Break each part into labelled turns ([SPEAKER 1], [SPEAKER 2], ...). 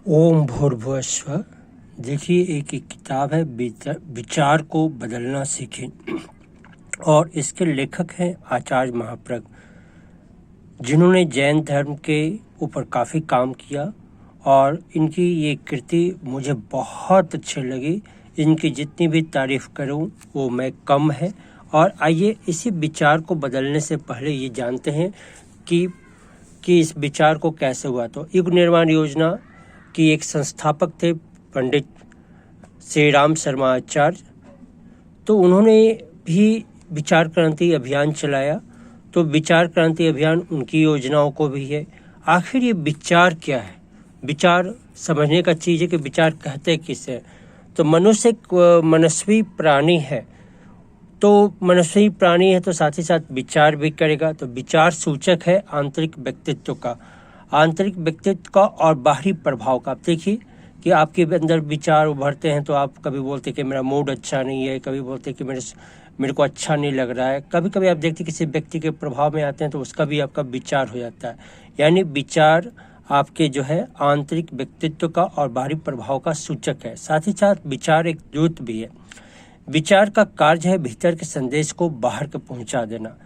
[SPEAKER 1] ओम भूर्भुवस्सुः। देखिए, एक किताब है विचार को बदलना सीखें, और इसके लेखक हैं आचार्य महाप्रज्ञ, जिन्होंने जैन धर्म के ऊपर काफ़ी काम किया। और इनकी ये कृति मुझे बहुत अच्छी लगी। इनकी जितनी भी तारीफ करूं वो मैं कम है। और आइए इसी विचार को बदलने से पहले ये जानते हैं कि इस विचार को कैसे हुआ। तो युग निर्माण योजना की एक संस्थापक थे पंडित श्री राम शर्मा आचार्य। तो उन्होंने भी विचार क्रांति अभियान चलाया। तो विचार क्रांति अभियान उनकी योजनाओं को भी है। आखिर ये विचार क्या है? विचार समझने का चीज़ है कि विचार कहते किसे। तो मनुष्य एक मनस्वी प्राणी है। तो मनस्वी प्राणी है तो साथ ही साथ विचार भी करेगा। तो विचार सूचक है आंतरिक व्यक्तित्व का, आंतरिक व्यक्तित्व का और बाहरी प्रभाव का। आप देखिए कि आपके अंदर विचार उभरते हैं तो आप कभी बोलते हैं कि मेरा मूड अच्छा नहीं है, कभी बोलते हैं कि मेरे को अच्छा नहीं लग रहा है। कभी कभी आप देखते हैं किसी व्यक्ति के प्रभाव में आते हैं तो उसका भी आपका विचार हो जाता है। यानी विचार आपके जो है आंतरिक व्यक्तित्व का और बाहरी प्रभाव का सूचक है। साथ ही साथ विचार एक दूत भी है। विचार का कार्य है भीतर के संदेश को बाहर के पहुंचा देना।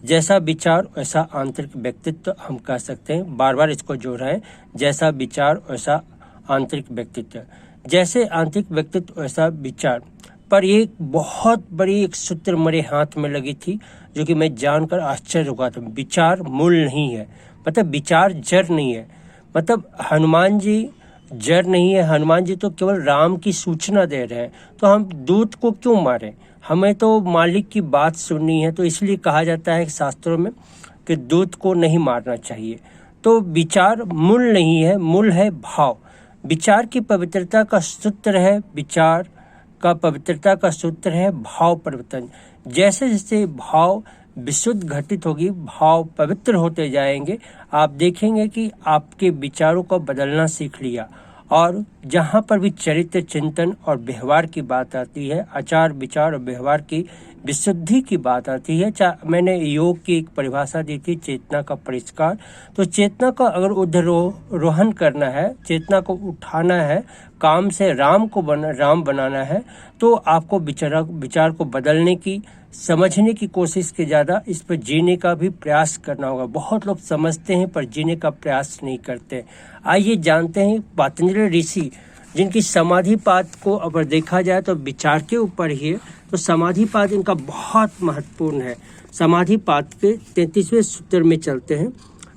[SPEAKER 1] जैसा विचार वैसा आंतरिक व्यक्तित्व हम कह सकते हैं। बार बार इसको जोड़ रहे हैं, जैसा विचार वैसा आंतरिक व्यक्तित्व। जैसे आंतरिक व्यक्तित्व वैसा विचार। पर एक बहुत बड़ी एक सूत्र मेरे हाथ में लगी थी जो कि मैं जानकर आश्चर्य हुआ था। विचार मूल नहीं है, मतलब विचार जड़ नहीं है। मतलब हनुमान जी जड़ नहीं है। हनुमान जी तो केवल राम की सूचना दे रहे हैं, तो हम दूत को क्यों मारें? हमें तो मालिक की बात सुननी है। तो इसलिए कहा जाता है शास्त्रों में कि दूत को नहीं मारना चाहिए। तो विचार मूल नहीं है, मूल है भाव। विचार की पवित्रता का सूत्र है, विचार का पवित्रता का सूत्र है भाव परिवर्तन। जैसे जैसे भाव विशुद्ध घटित होगी, भाव पवित्र होते जाएंगे, आप देखेंगे कि आपके विचारों को बदलना सीख लिया। और जहाँ पर भी चरित्र चिंतन और व्यवहार की बात आती है, आचार विचार और व्यवहार की विशुद्धि की बात आती है। मैंने योग की एक परिभाषा दी थी, चेतना का परिष्कार। तो चेतना का अगर उद्धरोहण करना है, चेतना को उठाना है, काम से राम बनाना है, तो आपको विचार को बदलने की, समझने की कोशिश के ज़्यादा इस पर जीने का भी प्रयास करना होगा। बहुत लोग समझते हैं पर जीने का प्रयास नहीं करते। आइए जानते हैं पतंजलि ऋषि, जिनकी समाधिपात को अगर देखा जाए तो विचार के ऊपर ही है। तो समाधिपात इनका बहुत महत्वपूर्ण है। समाधिपात के 33वें सूत्र में चलते हैं।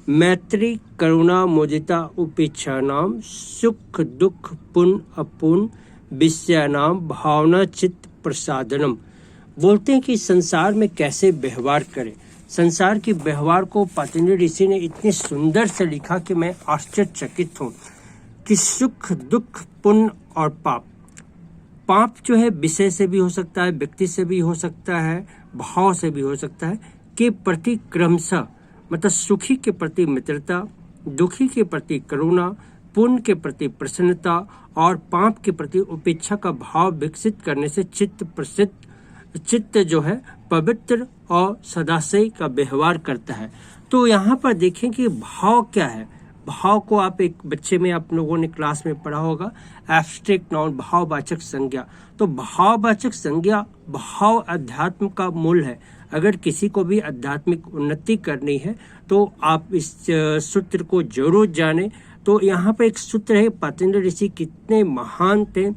[SPEAKER 1] मैत्री करुणा मुदिता उपेक्षा नाम सुख दुख पुण्य अपुण्य विषयानाम भावना चित्त प्रसादनम। बोलते हैं कि संसार में कैसे व्यवहार करें। संसार के व्यवहार को पतंजलि ऋषि ने इतने सुंदर से लिखा कि मैं आश्चर्यचकित हूँ कि सुख दुख पुण्य और पाप। पाप जो है विषय से भी हो सकता है, व्यक्ति से भी हो सकता है, भाव से भी हो सकता है, के प्रति क्रमशः, मतलब सुखी के प्रति मित्रता, दुखी के प्रति करुणा, पुण्य के प्रति प्रसन्नता और पाप के प्रति उपेक्षा का भाव विकसित करने से चित्त जो है पवित्र और सदाशय का व्यवहार करता है। तो यहाँ पर देखें कि भाव क्या है। भाव को आप एक बच्चे में आप लोगों ने क्लास में पढ़ा होगा, एब्स्ट्रैक्ट नाउन, भाववाचक संज्ञा। तो भाववाचक संज्ञा, भाव अध्यात्म का मूल है। अगर किसी को भी आध्यात्मिक उन्नति करनी है तो आप इस सूत्र को जरूर जानें। तो यहाँ पर एक सूत्र है, पतंजलि ऋषि कितने महान थे,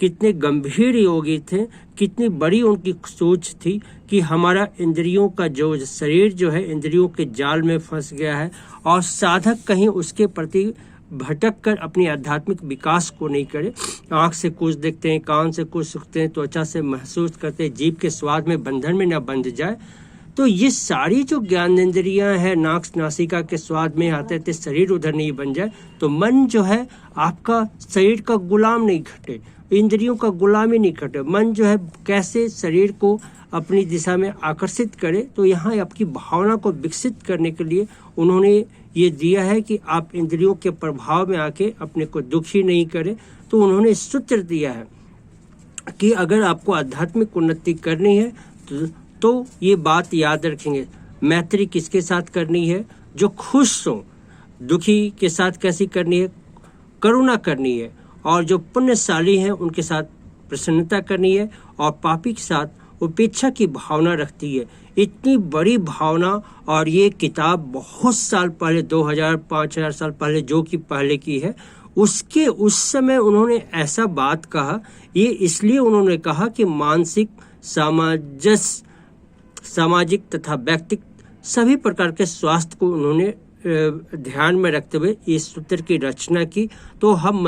[SPEAKER 1] कितने गंभीर योगी थे, कितनी बड़ी उनकी सोच थी कि हमारा इंद्रियों का जो शरीर जो है इंद्रियों के जाल में फंस गया है, और साधक कहीं उसके प्रति भटक कर अपनी आध्यात्मिक विकास को नहीं करे। आँख से कुछ देखते हैं, कान से कुछ सुनते हैं, त्वचा से महसूस करते हैं, जीभ के स्वाद में बंधन में न बंध जाए। तो ये सारी जो ज्ञानेंद्रियां हैं, नाक नासिका के स्वाद में आते थे, शरीर उधर नहीं बन जाए, तो मन जो है आपका शरीर का गुलाम नहीं घटे, इंद्रियों का गुलामी नहीं घटे। मन जो है कैसे शरीर को अपनी दिशा में आकर्षित करे। तो यहाँ आपकी भावना को विकसित करने के लिए उन्होंने ये दिया है कि आप इंद्रियों के प्रभाव में आके अपने को दुखी नहीं करें। तो उन्होंने सूत्र दिया है कि अगर आपको आध्यात्मिक उन्नति करनी है तो ये बात याद रखेंगे। मैत्री किसके साथ करनी है? जो खुश हो। दुखी के साथ कैसी करनी है? करुणा करनी है, और जो पुण्यशाली हैं उनके साथ प्रसन्नता करनी है, और पापी के साथ उपेक्षा की भावना रखती है। इतनी बड़ी भावना, और ये किताब बहुत साल पहले 2000-5000 साल पहले जो कि पहले की है, उसके उस समय उन्होंने ऐसा बात कहा। ये इसलिए उन्होंने कहा कि मानसिक, सामाजिक तथा व्यक्तिगत सभी प्रकार के स्वास्थ्य को उन्होंने ध्यान में रखते हुए इस सूत्र की रचना की। तो हम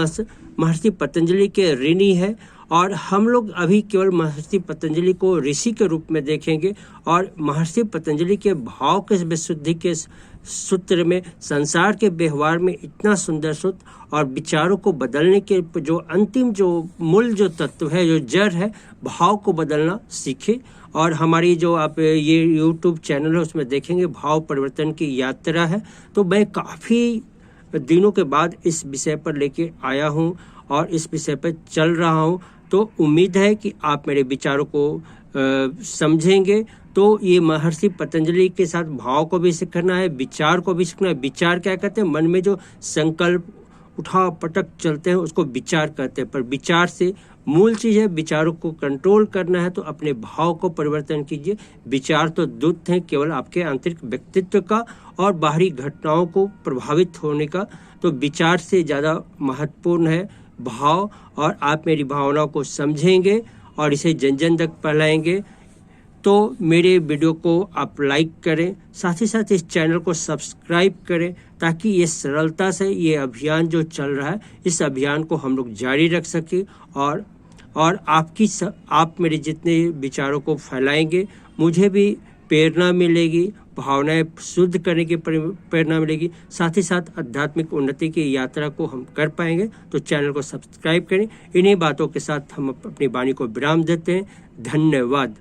[SPEAKER 1] महर्षि पतंजलि के ऋणी हैं, और हम लोग अभी केवल महर्षि पतंजलि को ऋषि के रूप में देखेंगे, और महर्षि पतंजलि के भाव के विशुद्धि के सूत्र में, संसार के व्यवहार में इतना सुंदर सूत्र, और विचारों को बदलने के जो अंतिम, जो मूल, जो तत्व है, जो जड़ है, भाव को बदलना सीखे। और हमारी जो आप ये YouTube चैनल है उसमें देखेंगे भाव परिवर्तन की यात्रा है। तो मैं काफ़ी दिनों के बाद इस विषय पर लेके आया हूँ और इस विषय पर चल रहा हूँ। तो उम्मीद है कि आप मेरे विचारों को समझेंगे। तो ये महर्षि पतंजलि के साथ भाव को भी सीखना है, विचार को भी सीखना है। विचार क्या कहते हैं? मन में जो संकल्प उठा पटक चलते हैं उसको विचार कहते हैं। पर विचार से मूल चीज़ है, विचारों को कंट्रोल करना है तो अपने भाव को परिवर्तन कीजिए। विचार तो दूत हैं केवल आपके आंतरिक व्यक्तित्व का और बाहरी घटनाओं को प्रभावित होने का। तो विचार से ज़्यादा महत्वपूर्ण है भाव, और आप मेरी भावनाओं को समझेंगे और इसे जन जन तक फैलाएंगे। तो मेरे वीडियो को आप लाइक करें, साथ ही साथ इस चैनल को सब्सक्राइब करें, ताकि ये सरलता से ये अभियान जो चल रहा है, इस अभियान को हम लोग जारी रख सकें। और आप मेरे जितने विचारों को फैलाएंगे, मुझे भी प्रेरणा मिलेगी, भावनाएं शुद्ध करने की प्रेरणा मिलेगी। साथ ही साथ आध्यात्मिक उन्नति की यात्रा को हम कर पाएंगे। तो चैनल को सब्सक्राइब करें। इन्हीं बातों के साथ हम अपनी वाणी को विराम देते हैं। धन्यवाद।